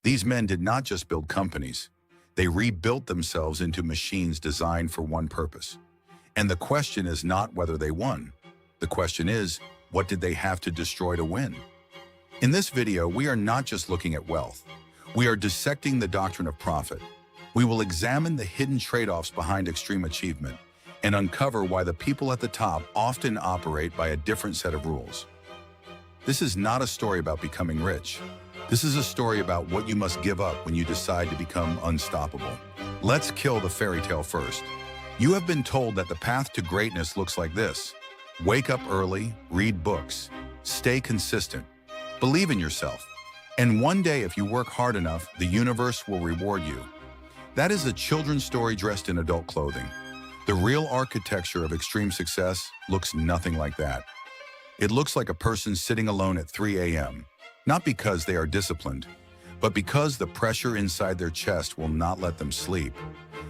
These men did not just build companies. They rebuilt themselves into machines designed for one purpose. And the question is not whether they won. The question is, what did they have to destroy to win? In this video, we are not just looking at wealth. We are dissecting the doctrine of profit. We will examine the hidden trade-offs behind extreme achievement and uncover why the people at the top often operate by a different set of rules. This is not a story about becoming rich. This is a story about what you must give up when you decide to become unstoppable. Let's kill the fairy tale first. You have been told that the path to greatness looks like this. Wake up early, read books, stay consistent, believe in yourself, and one day if you work hard enough, the universe will reward you. That is a children's story dressed in adult clothing. The real architecture of extreme success looks nothing like that. It looks like a person sitting alone at 3 a.m., not because they are disciplined, but because the pressure inside their chest will not let them sleep.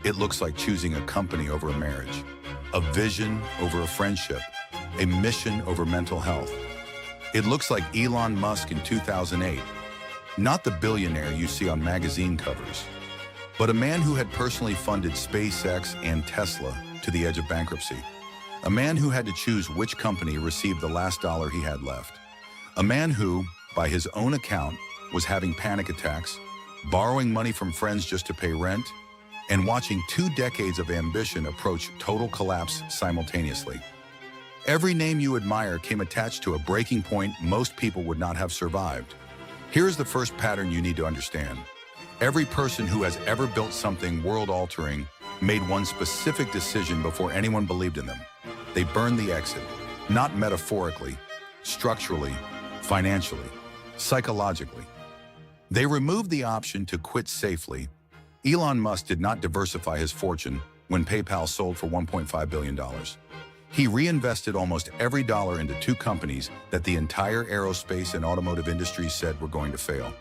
It looks like choosing a company over a marriage, a vision over a friendship, a mission over mental health. It looks like Elon Musk in 2008, not the billionaire you see on magazine covers, but a man who had personally funded SpaceX and Tesla to the edge of bankruptcy. A man who had to choose which company received the last dollar he had left. A man who, by his own account, was having panic attacks, borrowing money from friends just to pay rent, and watching 2 decades of ambition approach total collapse simultaneously. Every name you admire came attached to a breaking point most people would not have survived. Here's the first pattern you need to understand. Every person who has ever built something world-altering made one specific decision before anyone believed in them. They burned the exit, not metaphorically, structurally, financially, psychologically. They removed the option to quit safely. Elon Musk did not diversify his fortune when PayPal sold for $1.5 billion. He reinvested almost every dollar into 2 companies that the entire aerospace and automotive industry said were going to fail.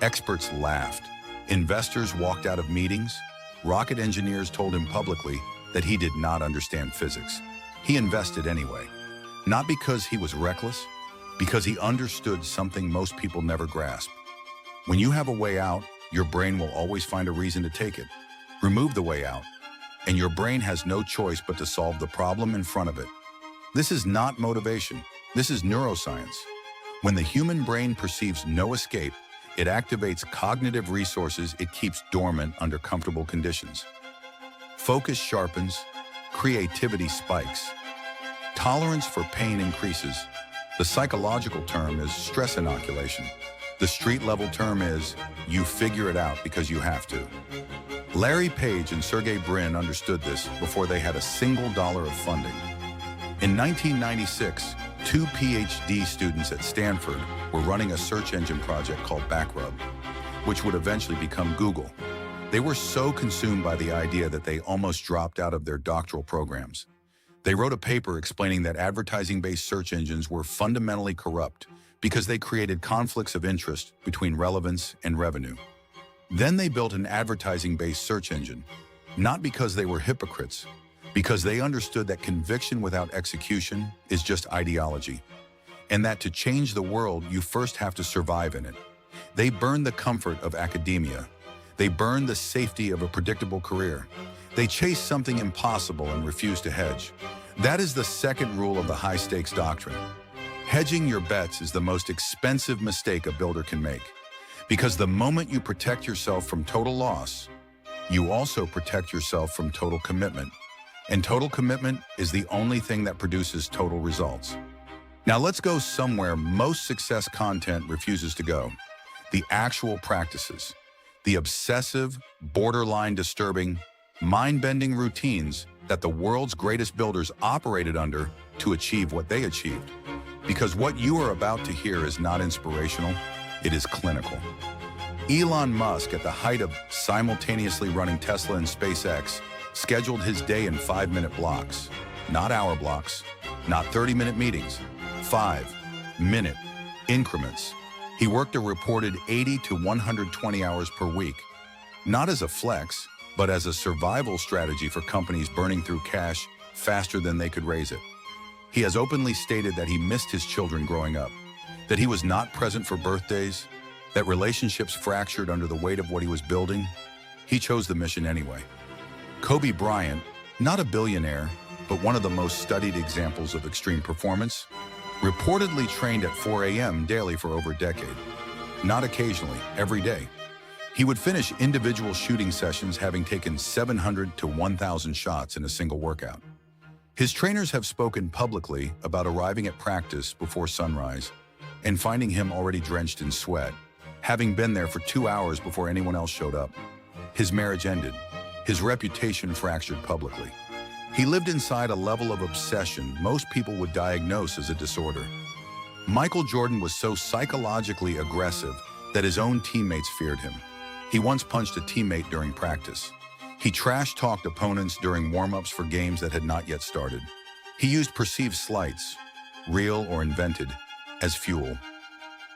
Experts laughed. Investors walked out of meetings. Rocket engineers told him publicly that he did not understand physics. He invested anyway, not because he was reckless, because he understood something most people never grasp. When you have a way out, your brain will always find a reason to take it. Remove the way out, and your brain has no choice but to solve the problem in front of it. This is not motivation. This is neuroscience. When the human brain perceives no escape, it activates cognitive resources it keeps dormant under comfortable conditions. Focus sharpens, creativity spikes. Tolerance for pain increases. The psychological term is stress inoculation. The street-level term is, you figure it out because you have to. Larry Page and Sergey Brin understood this before they had a single dollar of funding. In 1996, 2 PhD students at Stanford were running a search engine project called Backrub, which would eventually become Google. They were so consumed by the idea that they almost dropped out of their doctoral programs. They wrote a paper explaining that advertising-based search engines were fundamentally corrupt because they created conflicts of interest between relevance and revenue. Then they built an advertising-based search engine, not because they were hypocrites, because they understood that conviction without execution is just ideology, and that to change the world, you first have to survive in it. They burned the comfort of academia. They burned the safety of a predictable career. They chased something impossible and refused to hedge. That is the second rule of the high-stakes doctrine. Hedging your bets is the most expensive mistake a builder can make, because the moment you protect yourself from total loss, you also protect yourself from total commitment. And total commitment is the only thing that produces total results. Now let's go somewhere most success content refuses to go. The actual practices. The obsessive, borderline disturbing, mind-bending routines that the world's greatest builders operated under to achieve what they achieved. Because what you are about to hear is not inspirational, it is clinical. Elon Musk, at the height of simultaneously running Tesla and SpaceX, scheduled his day in 5-minute blocks, not hour blocks, not 30-minute meetings, 5-minute increments. He worked a reported 80 to 120 hours per week, not as a flex, but as a survival strategy for companies burning through cash faster than they could raise it. He has openly stated that he missed his children growing up, that he was not present for birthdays, that relationships fractured under the weight of what he was building, he chose the mission anyway. Kobe Bryant, not a billionaire, but one of the most studied examples of extreme performance, reportedly trained at 4 a.m. daily for over a decade. Not occasionally, every day. He would finish individual shooting sessions having taken 700 to 1,000 shots in a single workout. His trainers have spoken publicly about arriving at practice before sunrise and finding him already drenched in sweat, having been there for 2 hours before anyone else showed up. His marriage ended. His reputation fractured publicly. He lived inside a level of obsession most people would diagnose as a disorder. Michael Jordan was so psychologically aggressive that his own teammates feared him. He once punched a teammate during practice. He trash-talked opponents during warm-ups for games that had not yet started. He used perceived slights, real or invented, as fuel.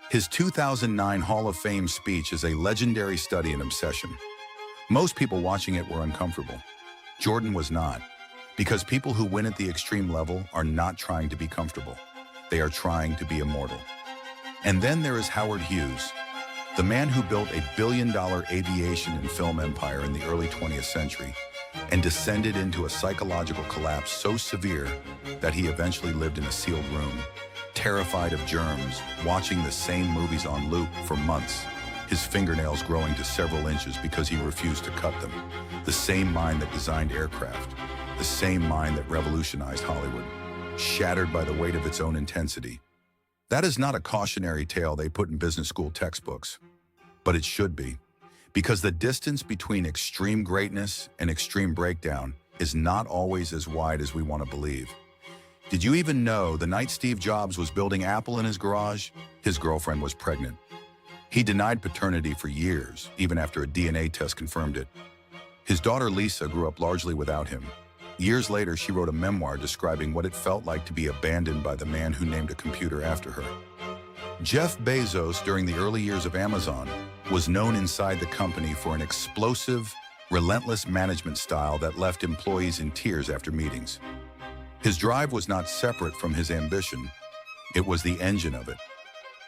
His 2009 Hall of Fame speech is a legendary study in obsession. Most people watching it were uncomfortable. Jordan was not, because people who win at the extreme level are not trying to be comfortable. They are trying to be immortal. And then there is Howard Hughes, the man who built a billion-dollar aviation and film empire in the early 20th century and descended into a psychological collapse so severe that he eventually lived in a sealed room, terrified of germs, watching the same movies on loop for months, his fingernails growing to several inches because he refused to cut them. The same mind that designed aircraft, the same mind that revolutionized Hollywood, shattered by the weight of its own intensity. That is not a cautionary tale they put in business school textbooks, but it should be, because the distance between extreme greatness and extreme breakdown is not always as wide as we want to believe. Did you even know the night Steve Jobs was building Apple in his garage, his girlfriend was pregnant? He denied paternity for years, even after a DNA test confirmed it. His daughter Lisa grew up largely without him. Years later, she wrote a memoir describing what it felt like to be abandoned by the man who named a computer after her. Jeff Bezos, during the early years of Amazon, was known inside the company for an explosive, relentless management style that left employees in tears after meetings. His drive was not separate from his ambition. It was the engine of it.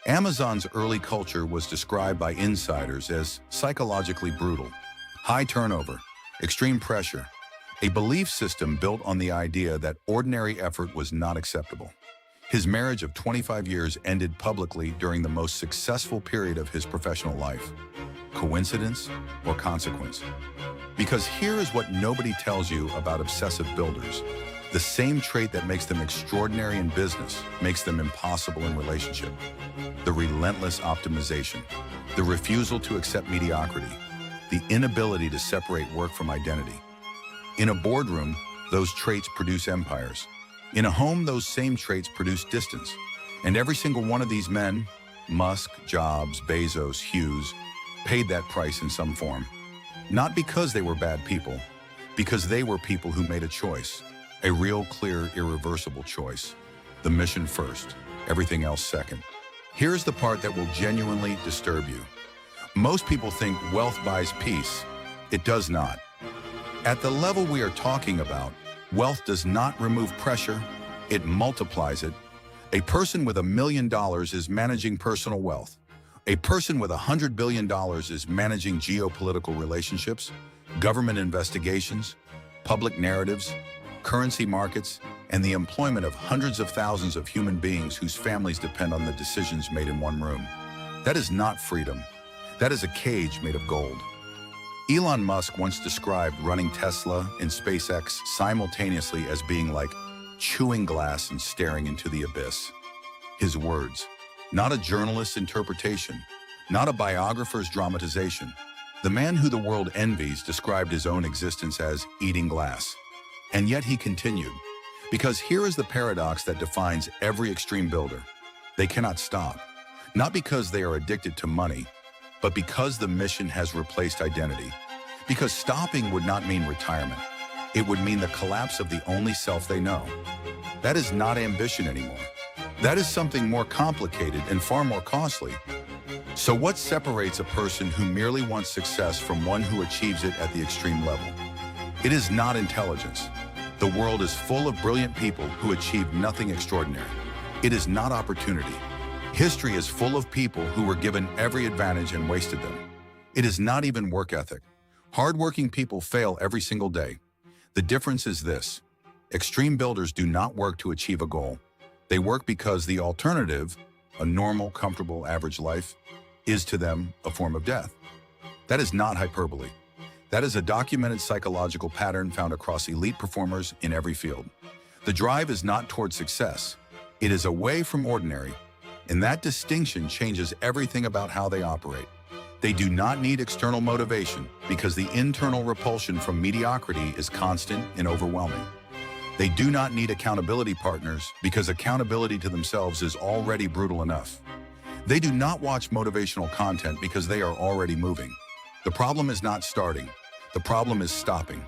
Amazon's early culture was described by insiders as psychologically brutal, high turnover, extreme pressure, a belief system built on the idea that ordinary effort was not acceptable. His marriage of 25 years ended publicly during the most successful period of his professional life. Coincidence or consequence? Because here is what nobody tells you about obsessive builders. The same trait that makes them extraordinary in business makes them impossible in relationship. The relentless optimization, the refusal to accept mediocrity, the inability to separate work from identity. In a boardroom, those traits produce empires. In a home, those same traits produce distance. And every single one of these men, Musk, Jobs, Bezos, Hughes, paid that price in some form. Not because they were bad people, because they were people who made a choice. A real, clear, irreversible choice. The mission first, everything else second. Here's the part that will genuinely disturb you. Most people think wealth buys peace. It does not. At the level we are talking about, wealth does not remove pressure, it multiplies it. A person with $1 million is managing personal wealth. A person with $100 billion is managing geopolitical relationships, government investigations, public narratives, currency markets, and the employment of hundreds of thousands of human beings whose families depend on the decisions made in one room. That is not freedom. That is a cage made of gold. Elon Musk once described running Tesla and SpaceX simultaneously as being like chewing glass and staring into the abyss. His words, not a journalist's interpretation, not a biographer's dramatization. The man who the world envies described his own existence as eating glass. And yet he continued, because here is the paradox that defines every extreme builder. They cannot stop, not because they are addicted to money, but because the mission has replaced identity. Because stopping would not mean retirement. It would mean the collapse of the only self they know. That is not ambition anymore. That is something more complicated and far more costly. So what separates a person who merely wants success from one who achieves it at the extreme level? It is not intelligence. The world is full of brilliant people who achieve nothing extraordinary. It is not opportunity. History is full of people who were given every advantage and wasted them. It is not even work ethic. Hardworking people fail every single day. The difference is this: extreme builders do not work to achieve a goal. They work because the alternative, a normal, comfortable, average life, is to them a form of death. That is not hyperbole. That is a documented psychological pattern found across elite performers in every field. The drive is not toward success. It is away from ordinary, and that distinction changes everything about how they operate. They do not need external motivation because the internal repulsion from mediocrity is constant and overwhelming. They do not need accountability partners because accountability to themselves is already brutal enough. They do not watch motivational content because they are already moving. The problem is not starting. The problem is stopping.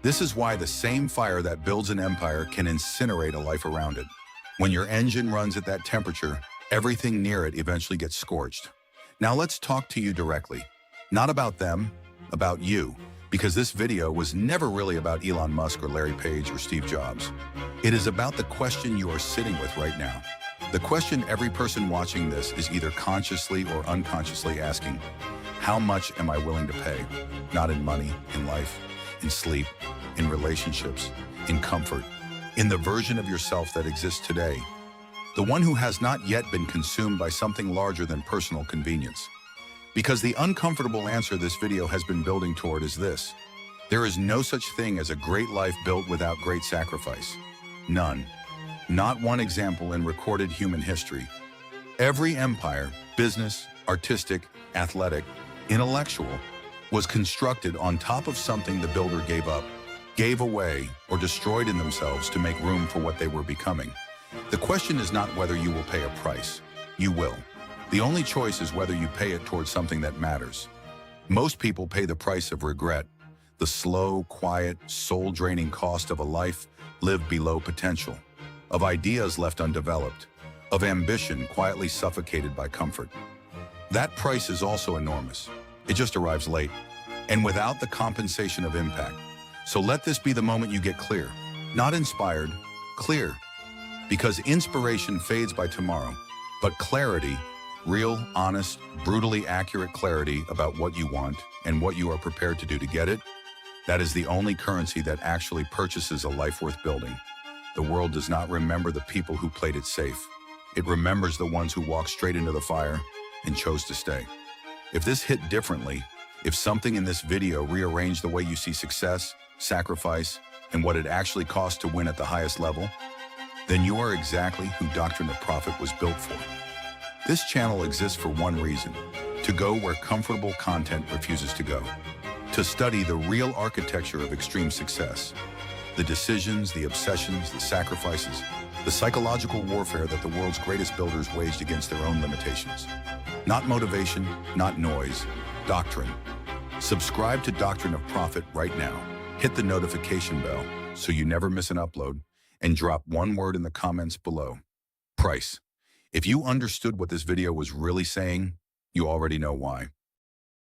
This is why the same fire that builds an empire can incinerate a life around it. When your engine runs at that temperature, everything near it eventually gets scorched. Now let's talk to you directly. Not about them, about you. Because this video was never really about Elon Musk or Larry Page or Steve Jobs. It is about the question you are sitting with right now. The question every person watching this is either consciously or unconsciously asking: how much am I willing to pay? Not in money, in life, in sleep, in relationships, in comfort, in the version of yourself that exists today. The one who has not yet been consumed by something larger than personal convenience. Because the uncomfortable answer this video has been building toward is this: there is no such thing as a great life built without great sacrifice. None. Not one example in recorded human history. Every empire, business, artistic, athletic, intellectual, was constructed on top of something the builder gave up, gave away, or destroyed in themselves to make room for what they were becoming. The question is not whether you will pay a price. You will. The only choice is whether you pay it towards something that matters. Most people pay the price of regret, the slow, quiet, soul-draining cost of a life lived below potential, of ideas left undeveloped, of ambition quietly suffocated by comfort. That price is also enormous. It just arrives late, and without the compensation of impact. So let this be the moment you get clear. Not inspired, clear. Because inspiration fades by tomorrow, but clarity, real, honest, brutally accurate clarity about what you want and what you are prepared to do to get it, that is the only currency that actually purchases a life worth building. The world does not remember the people who played it safe. It remembers the ones who walked straight into the fire and chose to stay. If this hit differently, if something in this video rearranged the way you see success, sacrifice, and what it actually costs to win at the highest level, then you are exactly who Doctrine of Profit was built for. This channel exists for one reason: to go where comfortable content refuses to go. To study the real architecture of extreme success. The decisions, the obsessions, the sacrifices, the psychological warfare that the world's greatest builders waged against their own limitations. Not motivation, not noise, doctrine. Subscribe to Doctrine of Profit right now. Hit the notification bell so you never miss an upload, and drop one word in the comments below: price. If you understood what this video was really saying, you already know why.